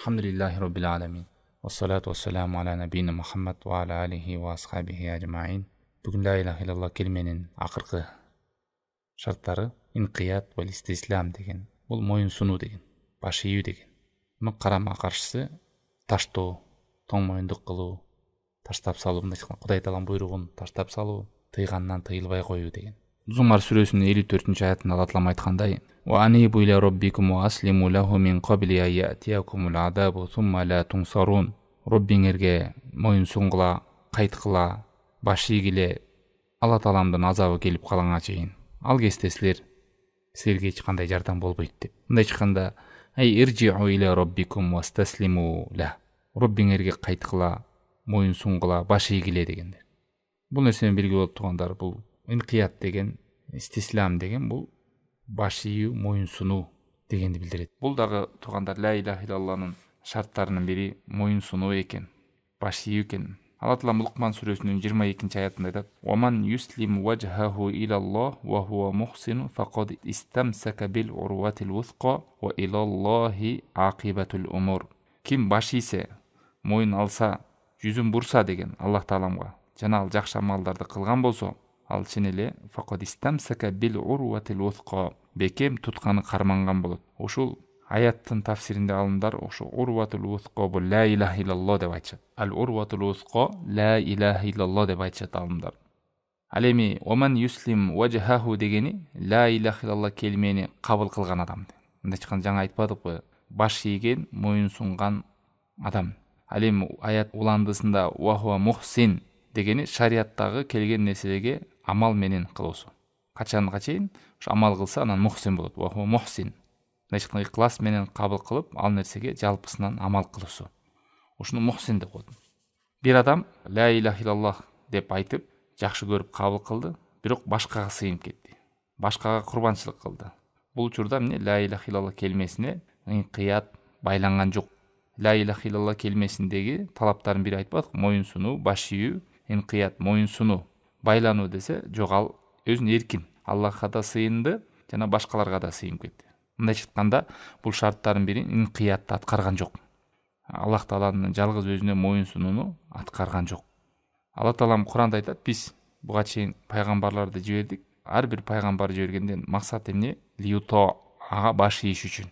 Alhamdulillahi Rabbil Alamin. Wassalatu wassalamu ala nabiyina Muhammad wa ala alihi wa ashabihi ajma'in. Бүгін la ilaha illallah келменің ақырғы шарттары инқият вал истислам деген. Бұл мойын сұну деген, баш ию деген. Мұның қарама қаршысы таштоо, тоң мойындық қылу, таштап салу, Құдай тағаланың бұйрығын таштап салу, тыйғаннан тыйылбай қою деген. Зумар сүресінің 54-ші аятында Алла Тағала айтқандай: "Ва анибу иля раббикум ва аслиму лаху мин қабли ан яътиякумул азабу сумма ла тунсарун." Роббиңерге мойын сұңғыла, қайтқыла, баш ийгиле, Алла Тағаламдын азабы келип калганга чейин ал кезде силерге эч кандай жардам болбойт деп. Мындай айтканда, иржиу иля раббикум вастаслиму ла. Роббиңерге кайткыла, мойын суңгула, баш ийгиле дегендер. Бул нерсени белгилүү болуп тургандар, бул инкият деген, истислам деген, бул баш ийүү, мойын сунуу дегенди билдирет. Бул дагы тургандар ла илаха иллаллахнын шарттарынын бири мойын сунуу экен, баш ийүү экен. Алла Тағала Луқман сүресінің 22-ші аятында айтады: "Ваман юслим вajhahu илаллах ва хуа мухсин фақад истамсака бил урватил вусқа ва илаллахи ақибатул умур." Ким баш ийсе, мойын алса, жүзүн бурса деген Аллах Тағаламга, жана ал жакшы амалдарды кылган болсо, ал чын эле фақад истамсака бил урватил вусқа, бекем тутканы карманган болот. Ушул аяттын тафсиринде алымдар ошо урватул вусқа бул ла илаха иллаллах деп айтышат. Ал урватул вусқа ла илаха иллаллах деп айтышат алымдар. Ал эми оман юслим вajhahu дегени ла илаха иллаллах келмени кабыл кылган адам. Мындай айтканда жаңа айтпадыкпы? Баш ийген, мойын сунган адам. Ал эми аят уландысында ва хуа мухсин дегени шариаттагы келген нерселерге амал менен кылуусу. Качанга чейин ошо амал кылса, анан мухсин болот. Ва хуа мухсин. Мындай ыклас менен кабыл кылып, ал нерсеге жалпысынан амал кылуусу. Ушуну мухсин деп коет. Бир адам ла илаха иллаллах деп айтып, жакшы көрүп кабыл кылды, бирок башкага сыйынып кетти. Башкага курбанчылык кылды. Бул учурда эмне ла илаха иллаллах келмесине инкият байланган жок. Ла илаха иллаллах келмесиндеги талаптардын бири айтпадык, мойын сунуу, баш ийүү, инкият, мойын сунуу, байлануу десе, жок, ал өзүн эркин, Аллахка да сыйынды, жана башкаларга да сыйынып кетти. Мындай айтканда, бул шарттардын бири инкиятты аткарган жок. Аллах Тааланын жалгыз өзүнө мойын сунууну аткарган жок. Алла Таалам Куранда айтат: "Биз буга чейин пайгамбарларды жибердик. Ар бир пайгамбар жибергенден максат эмне? Лиуто ага баш ийиш үчүн.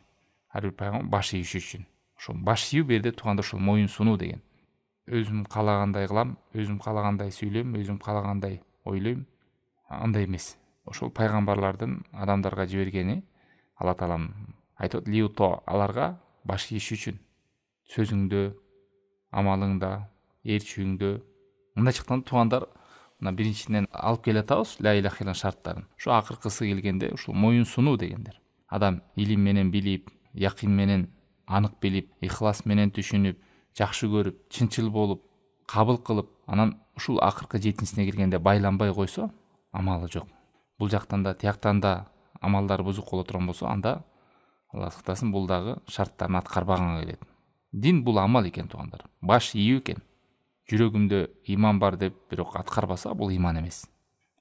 Ар бир пайгамбар баш ийиш үчүн." Ошо баш ийүү берде турганда ошол мойын сунуу деген. Өзүм каалагандай кылам, өзүм каалагандай сүйлөйм, өзүм каалагандай ойлойм. Андай эмес. Ошол пайгамбарлардын адамдарга жибергени Алла Таалам айтат: "Лиуто", аларга баш ийиш үчүн. Сөзүңдө, амалыңда, ээрчүүңдө. Мындай чыкканда туугандар, мына биринчиден алып келе атабыз ла илаха иллаллах шарттарын. Ошо акыркысы келгенде ушул мойын сунуу дегендер. Адам илим менен билип, якин менен анык билип, ихлас менен түшүнүп, жакшы көрүп, чынчыл болуп, кабыл кылып, анан ушул акыркы жетинчисине келгенде байланбай койсо, амалы жок. Бул жактан да, тияктан да амалдар бузук боло турган болсо, анда Алла сактасын, бул дагы шарттарын аткарбаганга келет. Дин бул амал экен туугандар. Баш ийүү экен. Жүрөгүмдө иман бар деп бирок аткарбаса, бул иман эмес.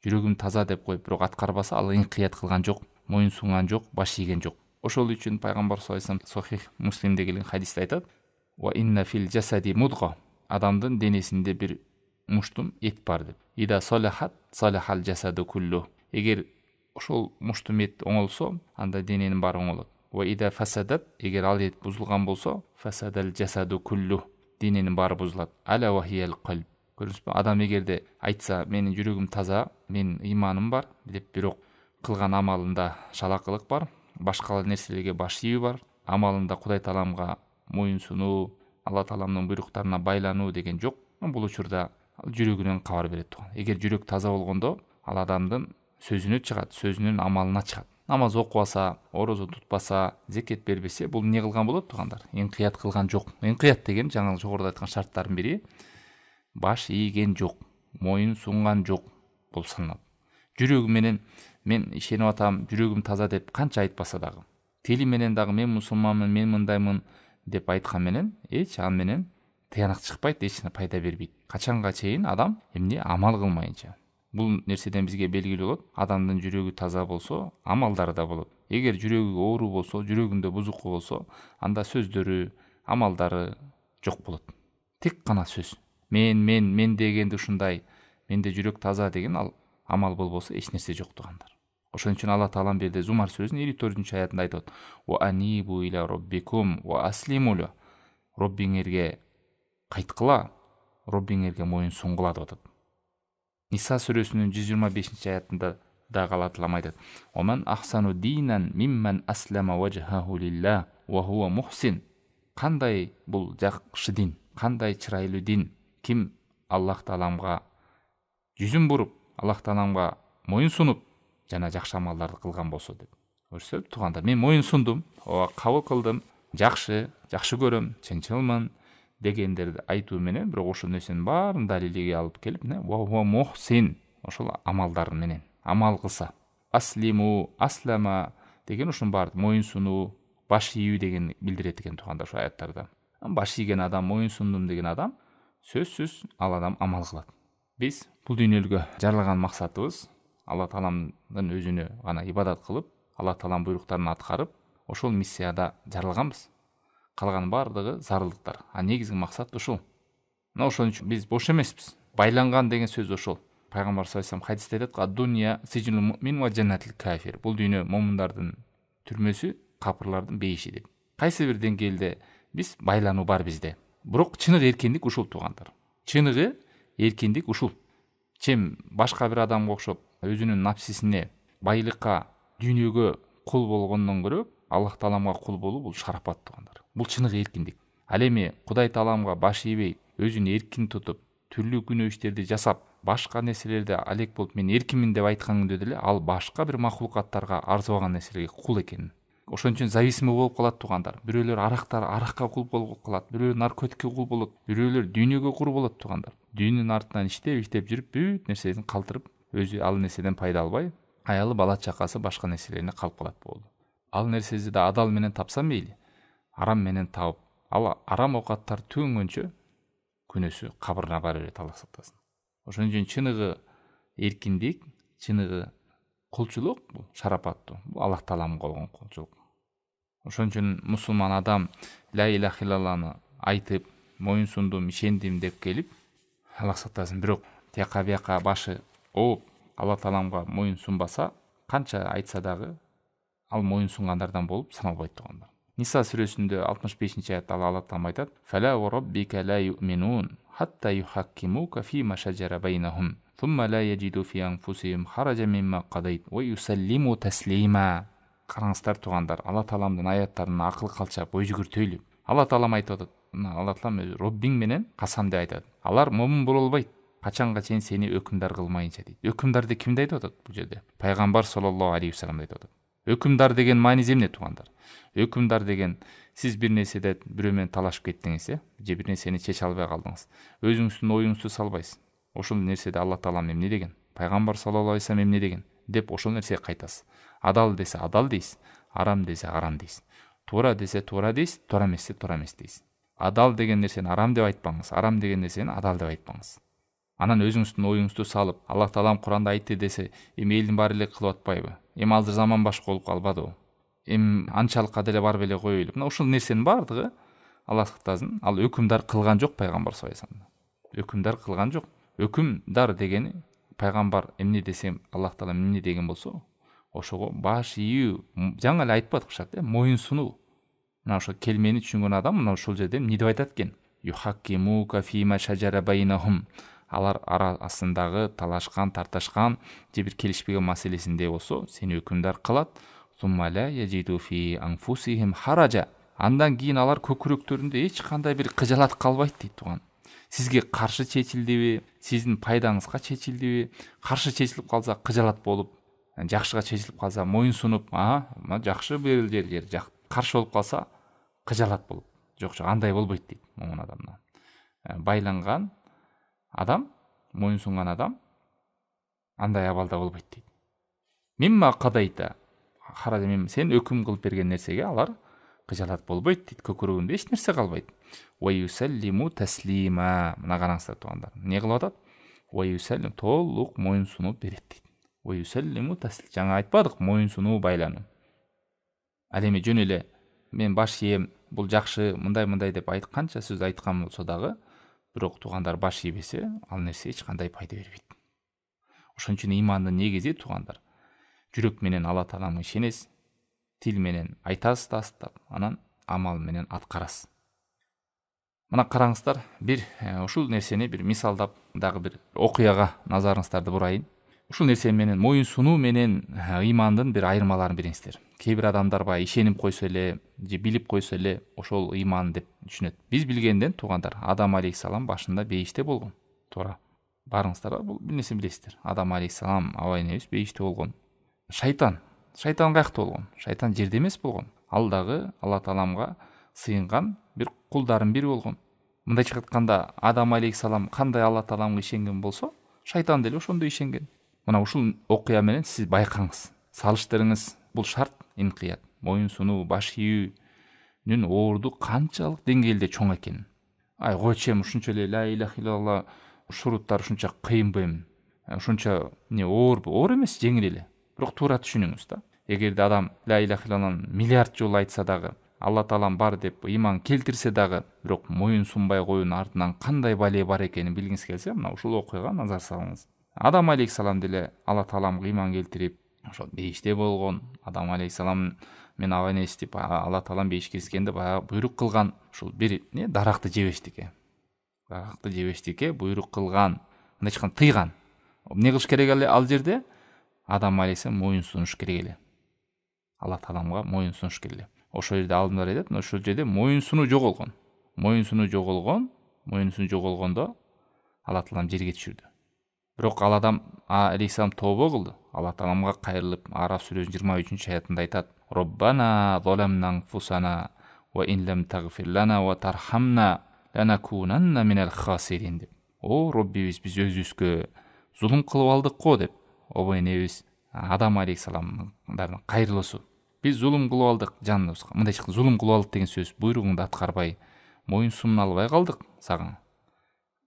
Жүрөгүм таза деп коюп бирок аткарбаса, ал инкият кылган жок, мойын сунган жок, баш ийген жок. Ошол үчүн пайгамбар саллаллаху алейхи вассалам Сахих Муслимде келген хадисте айтат: "Ва инна фил жасади мудга", адамдын денесинде бир муштум эт бар деп. "Ида салахат салахал жасаду куллу", эгер ошол муштум эт оңолсо, анда дененин баары оңолот. "Ва ида фасадат", эгер ал эт бузулган болсо, фасадал жасаду куллу, дененин баары бузулат. "Ала ва хиял калб", көрүңүзбү? Адам эгерде айтса, "Менин жүрөгүм таза, менин иманым бар" деп, бирок кылган амалында шалакылык бар, башка нерселерге баш ийүү бар, амалында Кудай Тааламга мойын сунуу, Алла Тааламдын буйруктарына байлануу деген жок, бул учурда жүрөгүнөн кабар берет турган. Эгер жүрөк таза болгондо, ал адамдын сөзүнө чыгат, сөзүнүн амалына чыгат. Намаз окубаса, орозо тутпаса, зекет бербесе, бул эмне кылган болот тургандар? Инкият кылган жок. Инкият деген жаңы жогоруда айткан шарттардын бири баш ийген жок, мойын сунган жок болуп саналат. Жүрөгү менен мен ишенип атам, жүрөгүм таза деп канча айтпаса дагы, тили менен дагы мен мусулманмын, мен мындаймын деп айткан менен эч ан менен тыянак чыкпайт, эч пайда бербейт. Качанга чейин адам эмне амал кылмайынча. Бул нерседен бизге белгилүү болот. Адамдын жүрөгү таза болсо, амалдары да болот. Эгер жүрөгү оору болсо, жүрөгүндө бузуку болсо, анда сөздөрү, амалдары жок болот. Тек гана сөз. Мен дегенди ушундай, менде жүрөк таза деген ал амал болбосо эч нерсе жок тугандар. Ошон үчүн Алла Таалам берде Зумар сүрөсүнүн 54-аятында айтат: "Ва анибу иля роббикум ва аслиму". Роббиңерге кайткыла, Роббиңерге моюн сунгула деп атат. Ниса сүрөсүнүн 125-аятында дагы Алла Таалам айтат: "Оман ахсану динан мимман аслама вajhahu лилlah ва хува мухсин". Кандай бул жакшы дин, кандай чырайлуу дин, ким Аллах Тааламга жүзүн буруп, Аллах Тааламга моюн сунуп, жана жакшы амалдарды кылган болсо деп. Көрсөт тугандар, мен моюн сундум, кабыл кылдым, жакшы көрөм, чынчылмын дегендерди айтуу менен, бирок ошол нерсенин баарын далилге алып келип, ва мухсин, ошол амалдар менен амал кылса. Аслиму, аслама деген ушунун баары моюн сунуу, баш ийүү деген билдирет экен тугандар ошо аяттарда. Баш ийген адам, моюн сундум деген адам, сөзсүз ал адам амал кылат. Биз бул дүйнөлүккө жаралган максатыбыз Алла Тааламдын өзүнө гана ибадат кылып, Алла Таалам буйруктарын аткарып, ошол миссияда жаралганбыз. Калган баардыгы зарылдыктар. Негизги максат ушул. Мына ошон үчүн биз бош эмеспиз. Байланган деген сөз ошол. Пайгамбар саллаллаху алейхи хадисте айтат: "Ад-дунья сижнул муъмин ва джаннатул кафир". Бул дүйнө момундардын түрмөсү, капырлардын бейиши деп. Кайсы бир деңгээлде биз байлануу бар бизде. Бирок чыныгы эркиндик ушул тугандар. Чыныгы эркиндик ушул. Чем башка бир адамга окшоп өзүнүн напсисине, байлыкка, дүйнөгө кул болгондон көрө Аллах Тааламга кул болуу бул шарапат тугандар. Бул чыныгы эркиндик. Ал эми Кудай Тааламга баш ийбей, өзүн эркин тутуп, түрлүү күнөө иштерди жасап, башка нерселерде алек болуп, мен эркинмин деп айткан күндө деле ал башка бир махлукаттарга арзыбаган нерселерге кул экен. Ошон үчүн зависимый болуп калат тугандар. Бирөөлөр аракка кул болуп калат, бирөөлөр наркотикке кул болот, бирөөлөр дүйнөгө кул болот тугандар. Дүйнөнүн артынан иштеп жүрүп, бүт нерсесин калтырып, өзү ал нерседен пайда албай, аялы, бала чакасы башка нерселерине калып калат болду. Ал нерсеси да адал менен тапса мейли, арам менен табып, ал арам оокаттар төнгөнчө күнөөсү кабырына бара берет, Алла сактасын. Ошон үчүн чыныгы эркиндик, чыныгы кулчулук бул шарапаттуу. Бул Аллах Тааламга болгон кулчулук. Ошон үчүн мусулман адам ла илаха иллаллахны айтып, моюн сундум, ишендим деп келип, Аллах сактасын, бирок тияка бияка башы ооп, Алла Тааламга моюн сунбаса, канча айтса дагы ал моюн сунгандардан болуп саналбайт тугандар. Ниса сүрөсүндө 65-аятта Алла Таалам айтат: "Фала ва раббика ла юъминун хатта юхаккимука фима шаджара байнахум, thumma la yajidu fi anfusihim harajan mimma qadayt wa yusallimu taslima". Караңыздар тугандар, Алла Тааламдын аяттарына акыл калча бой жүгүртөйлү. Алла Таалам айтып атат, Алла Таалам өзү Роббиң менен касам деп айтат. Алар момун боло албайт, качанга чейин сени өкүмдар кылмайынча дейт. Өкүмдарды кимди айтып атат бул жерде? Пайгамбар саллаллаху алейхи вассаламды айтып атат. Өкүмдар деген мааниси эмне тугандар? Өкүмдар деген сиз бир нерседе бирөө менен талашып кеттиңиз, же бир нерсени чече албай калдыңыз. Өзүңүздүн оюңузду салбайсыз. Ошол нерседе Алла Таалам эмне деген? Пайгамбар саллаллаху алейхи вассалам эмне деген? Деп ошол нерсеге кайтасыз. Адал десе адал дейсиз, арам десе арам дейсиз. Туура десе туура дейсиз, туура эмес десе туура эмес дейсиз. Адал деген нерсени арам деп айтпаңыз, арам деген нерсени адал деп айтпаңыз. Анан өзүңүздүн оюңузду салып, Аллах Таалам Куранда айтты десе, эми элдин баары эле кылып атпайбы? Эми азыр заман башка болуп калбадыбы? Эми анчалыкка деле барып эле коелу. Мына ушул нерсенин баардыгы Аллах сактасын, ал өкүмдар кылган жок пайгамбар саллаллаху алейхи вассалам. Өкүмдар кылган жок. Өкүмдар дегени пайгамбар эмне десем, Аллах Таалам эмне деген болсо, ошого баш ийүү, жаңы эле айтпадыкпы, моюн сунуу. Мына ошо келмени түшүнгөн адам мына ушул жерде эмне деп айтат экен? Юхаккимука фима шаджара байнахум. Алар арасындагы талашкан, тарташкан, же бир келишпеген маселесинде болсо, сени өкүмдар кылат. Thumma la yajidu fi anfusihim haraja. Андан кийин алар көкүрөктөрүндө эч кандай бир кыжалат калбайт дейт туган. Сизге каршы чечилдиби, сиздин пайдаңызга чечилдиби? Каршы чечилип калса кыжалат болуп, жакшыга чечилип калса моюн сунуп, жакшы бир жак. Каршы болуп калса кыжалат болуп. Жок, андай болбойт дейт момун адамдан. Байланган адам, моюн сунган адам андай абалда болбойт дейт. Мимма кадайта. Сен өкүм кылып берген нерсеге алар кыжалат болбойт дейт, көкүрөгүндө эч нерсе калбайт. Ва юсаллиму таслима. Мына караңыздар тугандар. Не кылып атат? Ва юсаллим, толук моюн сунуп берет дейт. Ва юсаллиму таслима. Жаңа айтпадык, моюн сунуу байлануу. Ал эми жөн эле мен баш ийем, бул жакшы, мындай деп канча сөз айткан болсо дагы, бирок туугандар баш ийбесе, ал нерсе эч кандай пайда бербейт. Ошон үчүн ыймандын негизи туугандар, жүрөк менен Алла Тааламга ишенесиз, тил менен айтасыз тастап, анан амал менен аткарасыз. Мына караңыздар, бир ушул нерсени бир мисалдап дагы бир окуяга назарыңыздарды бурайын. Ушул нерсе менен моюн сунуу менен ыймандын бир айырмаларын билиңиздер. Кээ бир адамдар баягы ишенип койсо эле, же билип койсо эле ошол ыйман деп түшүнөт. Биз билгенден туугандар, Адам алейхисалам башында бейиште болгон. Туура. Барыңыздар, бул бир нерсе билесиздер. Адам алейхисалам, аба энебиз бейиште болгон. Шайтан каякта болгон? Шайтан жерде эмес болгон. Ал дагы Алла Тааламга сыйынган бир кулдардын бири болгон. Мындайча айтканда, Адам алейхисалам кандай Алла Тааламга ишенген болсо, шайтан деле ошондой ишенген. Мына ушул окуя менен сиз байкаңыз, салыштырыңыз. Бул шарт инкият, моюн сунуу, баш ийүүнүн оорду канчалык деңгээлде чоң экенин. Ай койчу эми ушунча эле ла илаха илlalloh шуруттар ушунча кыйынбы эми? Ушунча оорбу? Оор эмес, жеңил эле. Бирок туура түшүнүңүз да. Эгерде адам ла илаха илlallohны миллиард жолу айтса дагы, Алла Таалам бар деп ыйман келтирсе дагы, бирок моюн сунбай коюунун артынан кандай бале бар экенин билгиңиз келсе, мына ушул окуяга назар салыңыз. Адам алейхисалам деле Алла Тааламга ыйман келтирип, ошол бейиште болгон. Адам алейхисалам мен аба энебиз деп Алла Таалам бейишке киргенде баягы буйрук кылган. Ушул бир даракты жебештикке. Даракты жебештикке буйрук кылган. Мындай айтканда тыйган. Эмне кылыш керек эле ал жерде? Адам алейхисалам моюн сунуш керек эле. Алла Тааламга моюн сунуш керек эле. Ошол жерде алдымдар айтат, ошол жерде моюн сунуу жоголгон. Моюн сунуу жогolгондо Алла Таалам жерге түшүрдү. Бирок ал адам алейхисалам тобо кылды. Алла Тааламга кайрылып, Араф сүрөсүнүн 23-аятында айтат: "Роббана заламна анфусана ва ин лам тагфир лана ва тархамна ланакунанна минал хасирин" деп. О, Роббибиз, биз өзүбүзгө зулум кылып алдык го деп. Оба энебиз Адам алейхисаламдардын кайрылуусу. Биз зулум кылып алдык жаныбызга. Мындай чыкты, зулум кылып алдык деген сөз, буйругуңду аткарбай, моюн сунуна албай калдык сага.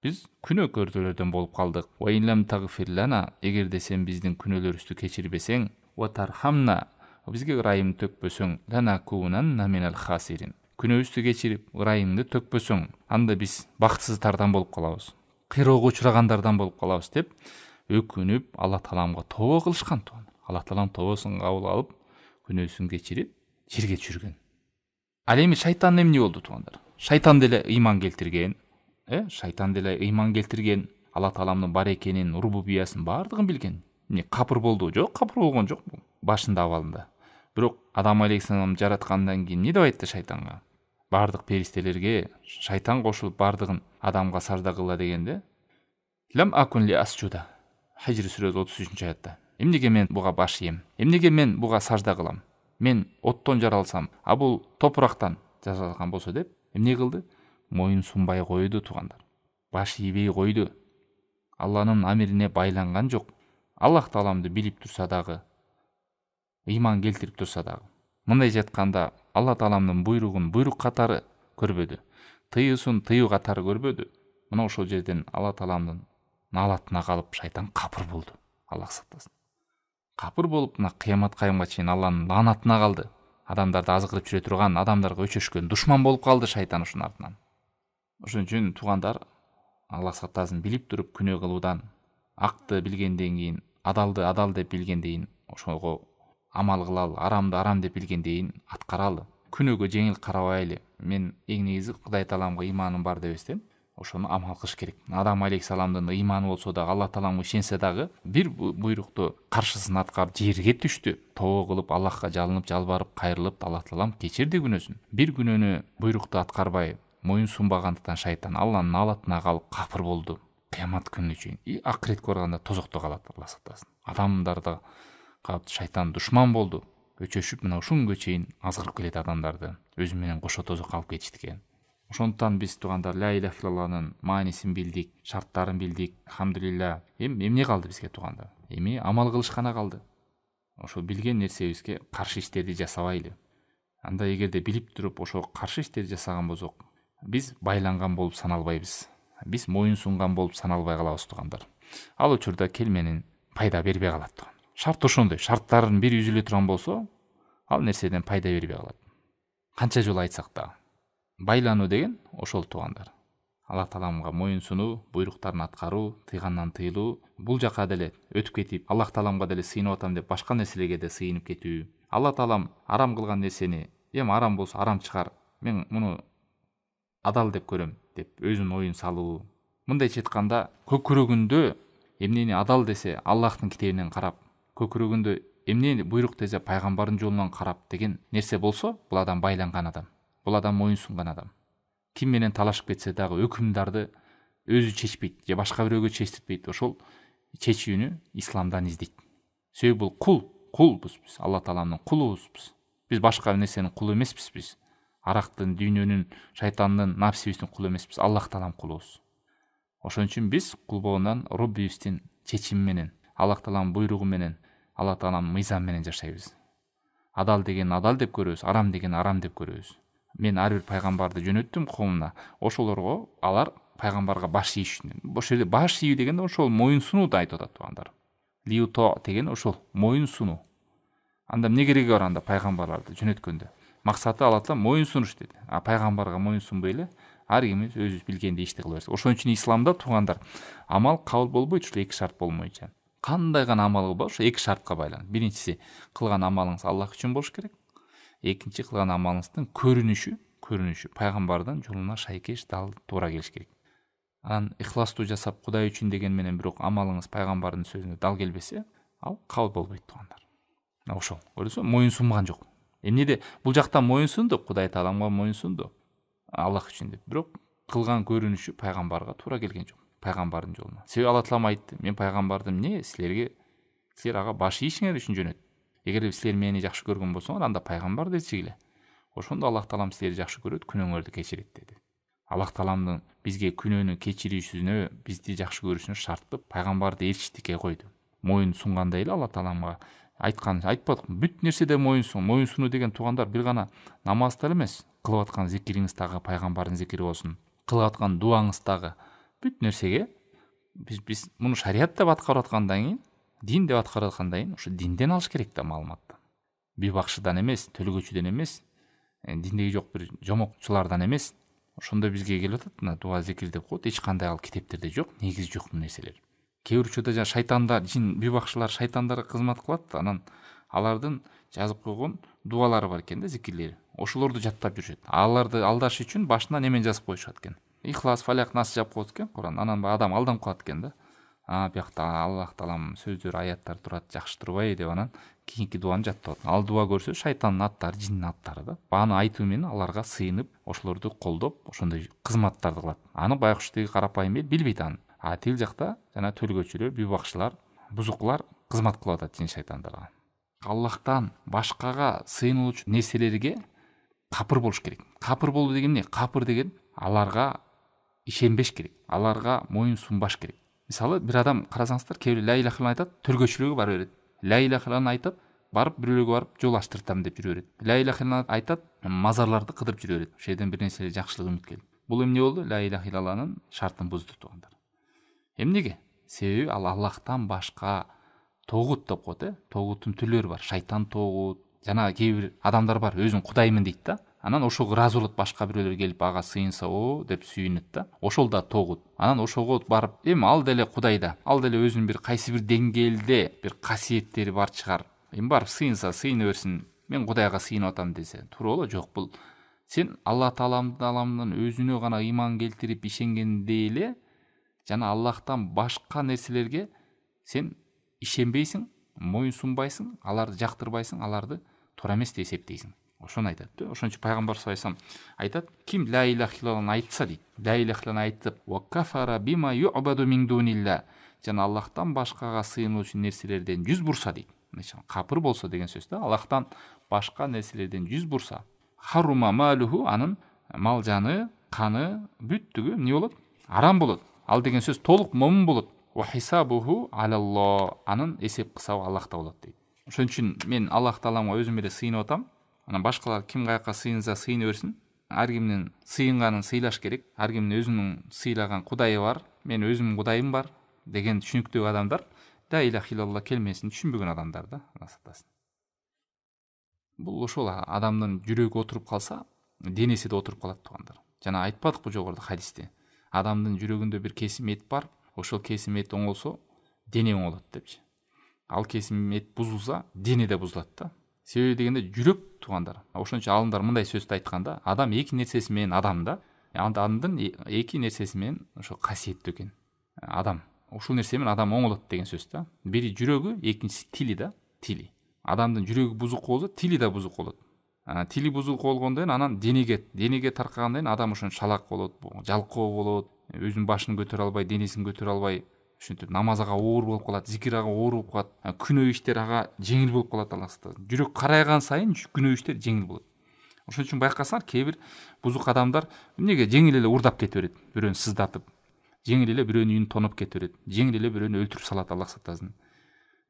Биз күнөөкөрлөрдөн болуп калдык. Ва инлам тагфирлана, эгерде сен биздин күнөөлөрүбүздү кечирбесең, ва тархамна, бизге ырайым төкпөсөң, ланакунанна минал хасирин. Күнөөбүздү кечирип, ырайымды төкпөсөң, анда биз бактсыздардан болуп калабыз. Кыйроого учурагандардан болуп калабыз деп өкүнүп Алла Тааламга тобо кылышкан. Алла Таалам тобосун кабыл алып, күнөөсүн кечирип, жерге түшүргөн. Ал эми шайтан эмне болду туугандар? Шайтан деле ыйман келтирген. Шайтан деле ыйман келтирген, Алла Тааламдын бар экенин, рубубиясын бардыгын билген. Эмне капыр болду? Жок, капыр болгон жок бул. Башында абалында. Бирок Адам алейхисалам жараткандан кийин эмне деп айтты шайтанга? Бардык перистелерге шайтан кошулуп бардыгын Адамга сажда кылла дегенде, лам акун ли асджуда. Хижр сүрөсү 33-аятта. Эмнеге мен буга баш ийем? Эмнеге мен буга сажда кылам? Мен оттон жаралсам, а бул топурактан жасалган болсо деп эмне кылды? Моюн сунбай койду туугандар. Баш ийбей койду. Алланын амирине байланган жок. Аллах Тааламды билип турса дагы, ыйман келтирип турса дагы, мындай жатканда Алла Тааламдын буйругун буйрук катары көрбөдү. Тыюусун тыюу катары көрбөдү. Мына ошол жерден Алла Тааламдын наалатына калып шайтан капыр болду. Аллах сактасын. Капыр болуп, мына кыямат кайымга чейин Алланын лаанатына калды. Адамдарды азгырып жүрө турган, адамдарга өчөшкөн душман болуп калды шайтан ушунун артынан. Ошон үчүн туугандар, Аллах сактасын, билип туруп күнөө кылуудан, акты билгенден кийин, адалды адал деп билгенден кийин ошого амал кылалы, арамды арам деп билгенден кийин аткаралы. Күнөөгө жеңил карабайлы. Мен эң негизи Кудай Тааламга ыйманым бар деп эстем. Ошону амал кылыш керек. Адам алейхисаламдын ыйманы болсо дагы, Алла Тааламга ишенсе дагы, бир буйрукту каршысын аткарып жерге түштү. Тобо кылып, Аллахка жалынып, жалбарып, кайрылып, Алла Таалам кечирди күнөөсүн. Бир күнөөнү буйрукту аткарбай, моюн сунбагандыктан шайтан Алланын наалатына калып капыр болду. Кыямат күнүнө чейин. Акыретке барганда тозокто калат, Алла сактасын. Адамдарда калып шайтан душман болду. Өчөшүп, мына ушунгө чейин азгырып келет адамдарды. Өзү менен кошо тозокко алып кетишти. Ошондуктан биз туугандар ла илаха иллаллахнын маанисин билдик, шарттарын билдик. Алхамдулилла. Эмне калды бизге туугандар? Эми амал кылыш гана калды. Ошо билген нерсебизге каршы иштерди жасабайлы. Анда эгерде билип туруп ошо каршы иштерди жасаган болсок, биз байланган болуп саналбайбыз. Биз моюн сунган болуп саналбай калабыз туугандар. Ал учурда келменин пайда бербей калат туугандар. Шарт ошондой. Шарттарын бир үзүлө турган болсо, ал нерседен пайда бербей калат. Канча жолу айтсак да. Байлануу деген ошол туугандар. Аллах Тааламга моюн сунуу, буйруктарын аткаруу, тыйгандан тыйылуу, бул жака деле өтүп кетип, Аллах Тааламга деле сыйынып атам деп башка нерселерге де сыйынып кетүү. Аллах Таалам арам кылган нерсени, эми арам болсо арам чыгар, мен муну адал деп көрөм деп өзүнүн оюн салуу. Мындайча айтканда, көкүрөгүндө эмнени адал десе Аллахтын китебинен карап, көкүрөгүндө эмнени буйрук десе пайгамбардын жолунан карап деген нерсе болсо, бул адам байланган адам. Бул адам моюн сунган адам. Ким менен талашып кетсе дагы өкүмдарды өзү чечпейт же башка бирөөгө чечтирбейт. Ошол чечүүнү исламдан издейт. Себеби бул кулбуз биз. Аллах Тааламдын кулубузбуз. Биз башка нерсенин кулу эмеспиз биз. Арактын, дүйнөнүн, шайтандын, нафсибиздин кулу эмеспиз. Аллах Таалам кулубуз. Ошон үчүн биз кул болгондон Роббибиздин чечими менен, Аллах Тааланын буйругу менен, Аллах Тааланын мыйзамы менен жашайбыз. Адал деген адал деп көрөбүз, арам деген арам деп көрөбүз. Мен ар бир пайгамбарды жөнөттүм коомуна. Ошолорго алар пайгамбарга баш ийиш үчүн. Ошол жерде баш ийүү дегенде ошол моюн сунууду айтып атат туугандар. Лиуто деген ошол моюн сунуу. Анда эмне кереги бар анда пайгамбарларды жөнөткөндө? Максаты Алла Таала моюн сунуш деди. А пайгамбарга моюн сунбай эле ар кимибиз өзүбүз билгендей ишти кыла берсек. Ошон үчүн исламда туугандар амал кабыл болбойт ушул эки шарт болмойнча. Кандай гана амал кылба ошо эки шартка байланып. Биринчиси, кылган амалыңыз Аллах үчүн болуш керек. Экинчи, кылган амалыңыздын көрүнүшү пайгамбардын жолуна шайкеш, дал, туура келиш керек. Анан ихластуу жасап Кудай үчүн деген менен бирок амалыңыз пайгамбардын сөзүнө дал келбесе, ал кабыл болбойт туугандар. Ошол. Көрдүңүзбү? Моюн сунган жок. Эмнеде бул жакта моюн сунду, Кудай Тааламга моюн сунду. Аллах үчүн деп. Бирок кылган көрүнүшү пайгамбарга туура келген жок. Пайгамбардын жолуна. Себеби Алла Таалам айтты: "Мен пайгамбардым эмне силер ага баш ийишиңер үчүн жөнөттүм. Эгер силер мени жакшы көргөн болсоңор, анда пайгамбар дечигиле. Ошондо Аллах Таалам силерди жакшы көрөт, күнөөңөрдү кечирет" деди. Аллах Тааламдын бизге күнөөнү кечиришине, бизди жакшы көрүшүнө шарттып пайгамбарды элчиштикке койду. Моюн сунгандай эле Алла Тааламга айтпадык. Бүт нерседе моюн сунуу деген туугандар бир гана намазда эмес, кылып аткан зикириңиз дагы пайгамбардын зикири болсун. Кылып аткан дуаңыз дагы бүт нерсеге биз муну шарият деп аткарып аткандан кийин, дин деп аткарып аткандан кийин, ошо динден алыш керек да маалыматты. Бибакшыдан эмес, төлгөчүдөн эмес, диндеги жок бир жомокчулардан эмес. Ошондо бизге келип атат, мына дуа зикир деп коет, эч кандай ал китептерде жок, негизи жок бул нерселер. Кээ бир учурда жана шайтандар, жин бибакшылар шайтандарга кызмат кылат, анан алардын жазып койгон дуалары бар экен да, зикирлери. Ошолорду жаттап жүрүшөт. Аларды алдаш үчүн башына немен жазып коюшат экен. Ихлас, Фалак, Нас жазып коет экен Куран. Анан адам алданып калат экен да. Биякта Аллах Таалам сөздөр, аяттар турат, жакшы турбай деп анан кийинки дуаны жаттап атат. Ал дуа көрсө шайтандын аттары, жиндин аттары да. Аны айтуу менен аларга сыйынып, ошолорду колдоп, ошондой кызматтарды кылат. Аны байкуштеги карапайым эл билбейт аны. А тил жакта жана төлгөчүлөр, бибакшылар, бузуклар кызмат кылып атат жин шайтандарга. Аллахтан башкага сыйынуучу нерселерге капыр болуш керек. Капыр болуу деген эмне? Капыр деген аларга ишенбеш керек. Аларга моюн сунбаш керек. Мисалы, бир адам карасаңыздар, кээ бир ла иляха илlallah айтат, төлгөчүлөргө барып берет. Ла иляха илlallah айтат, барып бирөөгө барып жол аштыртам деп жүрө берет. Ла иляха илlallah айтат, мазарларды кыдырып жүрө берет. Ошол жерден бир нерсе жакшылык үмүткелип. Бул эмне болду? Ла иляха илlalлahнын шартын бузду туугандар. Эмнеге? Себеби ал Аллахтан башка тогут деп коет, тогуттун түрлөрү бар. Шайтан тогут, жана кээ бир адамдар бар, өзүн кудаймын дейт да. Анан ошого ыраазы болот, башка бирөөлөр келип ага сыйынса, о деп сүйүнөт да. Ошол да тогут. Анан ошого барып, эми ал деле Кудайда, ал деле өзүнүн бир кайсы бир деңгээлде бир касиеттери бар чыгар. Эми барып сыйынса, сыйына берсин. Мен Кудайга сыйынып атам десе, туура боло? Жок, бул сен Алла Тааламдын өзүнө гана ыйман келтирип ишенгенде эле, жана Аллахтан башка нерселерге сен ишенбейсиң, моюн сунбайсың, аларды жактырбайсың, аларды туура эмес деп эсептейсиң. Ошону айтат. Ошон үчүн пайгамбар саллаллаху алейхи вассалам айтат: ким ла иляха илlallah айтса дейт. Ла иляха илlallah айтып, ва кафара бима ю'баду мин дунилла. Жана Аллахтан башкага сыйынуучу нерселерден жүз бурса дейт. Капыр болсо деген сөз да. Аллахтан башка нерселерден жүз бурса, харума малуху, анын мал жаны, каны, бүттүгү эмне болот? Арам болот. Ал деген сөз толук момун болот. Ва хисабуху алаллах, анын эсеп кысабы Аллахта болот дейт. Ошон үчүн мен Аллах Тааламга өзүм эле сыйынып атам. Анан башкалар ким каяка сыйынса сыйына берсин. Ар кимдин сыйынганын сыйлаш керек. Ар кимдин өзүнүн сыйлаган кудайы бар. Мен өзүмдүн кудайым бар деген түшүнүктөгү адамдар ла иляха илlallah келмесин түшүнбөгөн адамдар да. Бул ошол адамдын жүрөгү отуруп калса, денеси да отуруп калат туугандар. Жана айтпадыкпы жогоруда хадисте, адамдын жүрөгүндө бир кесим эт бар, ошол кесим эт оңолсо дене оңолот депчи. Ал кесим эт бузулса дене да бузулат да. Себеби дегенде жүрөк туугандар. Ошон үчүн алымдар мындай сөздү айтканда, адам эки нерсеси менен адам да, адамдын эки нерсеси менен ошо касиеттүү экен. Адам ушул нерсе менен адам оңолот деген сөз да. Бири жүрөгү, экинчиси тили да, тили. Адамдын жүрөгү бузук болсо, тили да бузук болот. Тили бузук болгондон анан денеге таркагандан адам ошон шалак болот, жалкоо болот, өзүнүн башын көтөрө албай, денесин көтөрө албай, ушинтип намаз ага оор болуп калат, зикир ага оор болуп калат, күнөө иштер ага жеңил болуп калат. Аллахта жүрөк карайган сайын күнөө иштер жеңил болот. Ошон үчүн байкасаңар, кээ бир бузук адамдар эмнеге жеңил эле урдап кете берет, бирөөнү сыздатып, жеңил эле бирөөнүн үйүн тоноп кете берет, жеңил эле бирөөнү өлтүрүп салат. Аллах сактасын.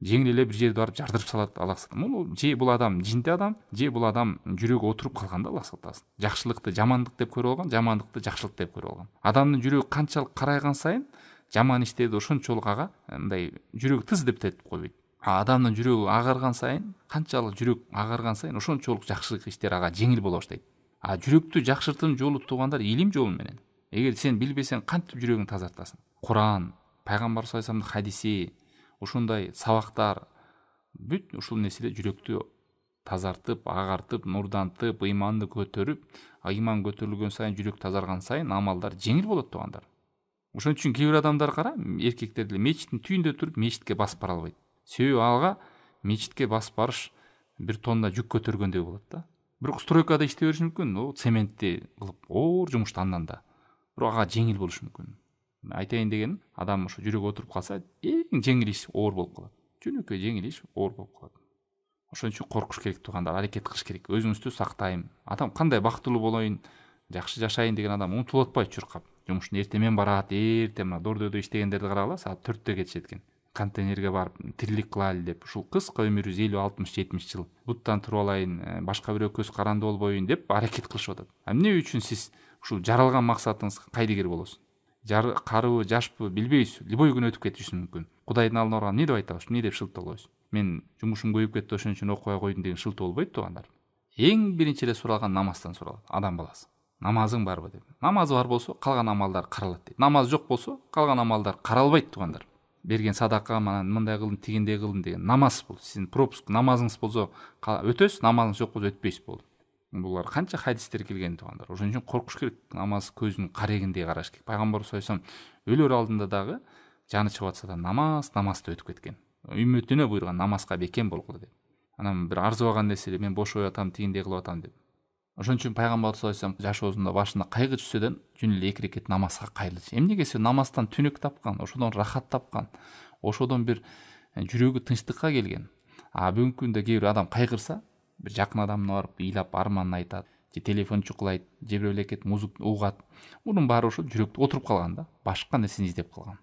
Жеңил эле бир жерде барып жардырып салат. Аллах сактасын. Же бул адам жинди адам, же бул адам жүрөгү отуруп калган да. Аллах сактасын. Жакшылыкты жамандык деп көрүп алган, жамандыкты жакшылык деп көрүп алган. Адамдын жүрөгү канчалык карайган сайын жаман иштерди ошончолук ага мындай жүрөгү тыздеп койбойт. Адамдын жүрөгү агарган сайын, канчалык жүрөк агарган сайын ошончолук жакшылык иштер ага жеңил боло баштайт. Жүрөктү жакшыртуунун жолу туугандар илим жолу менен. Эгер сен билбесең, кантип жүрөгүңдү тазартасың? Куран, пайгамбар саллаллаху алейхи вассаламдын хадиси, ушундай сабактар бүт ушул нерселер жүрөктү тазартып, агартып, нурдантып, ыйманды көтөрүп, ыйман көтөрүлгөн сайын, жүрөк тазарган сайын амалдар жеңил болот туугандар. Ошон үчүн кээ бир адамдар кара, эркектер деле мечиттин түйүндө туруп мечитке басып бара албайт. Себеби ага мечитке басып барыш бир тонна жүк көтөргөндөй болот да. Бирок стройкада иштей бериши мүмкүн, цементти кылып, оор жумушту андан да. Бирок ага жеңил болушу мүмкүн. Айтайын деген, адам ушу жүрөгү отуруп калса, эң жеңил иш оор болуп калат. Жөнөкөй жеңил иш оор болуп калат. Ошон үчүн коркуш керек туугандар, аракет кылыш керек. Өзүңүздү сактайм. Адам кандай бактылуу болоюн, жакшы жашайын деген адам умтулуп атпайт чуркап. Жумуштун эртемен барат, эрте мына Дордойдо иштегендерди карагыла, саат 4-тө кетишет экен. Контейнерге барып тирилик кылайлы деп, ушул кыска өмүрүбүз 50, 60, 70 жыл буттан туруп алайын, башка бирөө көз каранды болбоюн деп аракет кылышып атат. Эмне үчүн сиз ушул жаралган максатыңызга кайдыгер болосуз? Карыбы, жашпы билбейсиз, любой күн өтүп кетиши мүмкүн. Кудайдын алдына барганда эмне деп айтабыз, эмне деп шылтоолойсуз? Мен жумушум көбөйүп кетти, ошон үчүн окуя койдум деген шылтоо болбойт туугандар. Эң биринчи эле суралган намаздан суралат, адам баласы. Намазың барбы деп. Намазы бар болсо, калган амалдар каралат дейт. Намаз жок болсо, калган амалдар каралбайт туугандар. Берген садака, мына мындай кылдым, тигиндей кылдым деген намаз бул. Сиздин пропуск намазыңыз болсо өтөсүз, намазыңыз жок болсо өтпөйсүз болду. Булар канча хадистер келген туугандар. Ошон үчүн коркуш керек. Намаз көздүн карегиндей караш керек. Пайгамбар саллаллаху алейхи вассалам өлөр алдында дагы жаны чыгып атса да намазды өтүп кеткен. Үммөтүнө буйруган намазга бекем болгула деп. Анан бир арзыбаган нерсе, мен бошоп атам, тигиндей кылып атам деп. Ошон үчүн пайгамбар саллаллаху алейхи вассалам жашоосунда башына кайгы түшсөдөн жөн эле 2 рекет намазга кайрылчу. Эмнеге? Себеби намаздан түнөк тапкан, ошодон рахат тапкан, ошодон бир жүрөгү тынчтыкка келген. Бүгүнкү күндө кээ бир адам кайгырса, бир жакын адамына барып ыйлап арманын айтат, же телефон чукулайт, же бир элекет музык угат. Мунун баары ошол жүрөктө отуруп калган да, башка нерсени издеп калган.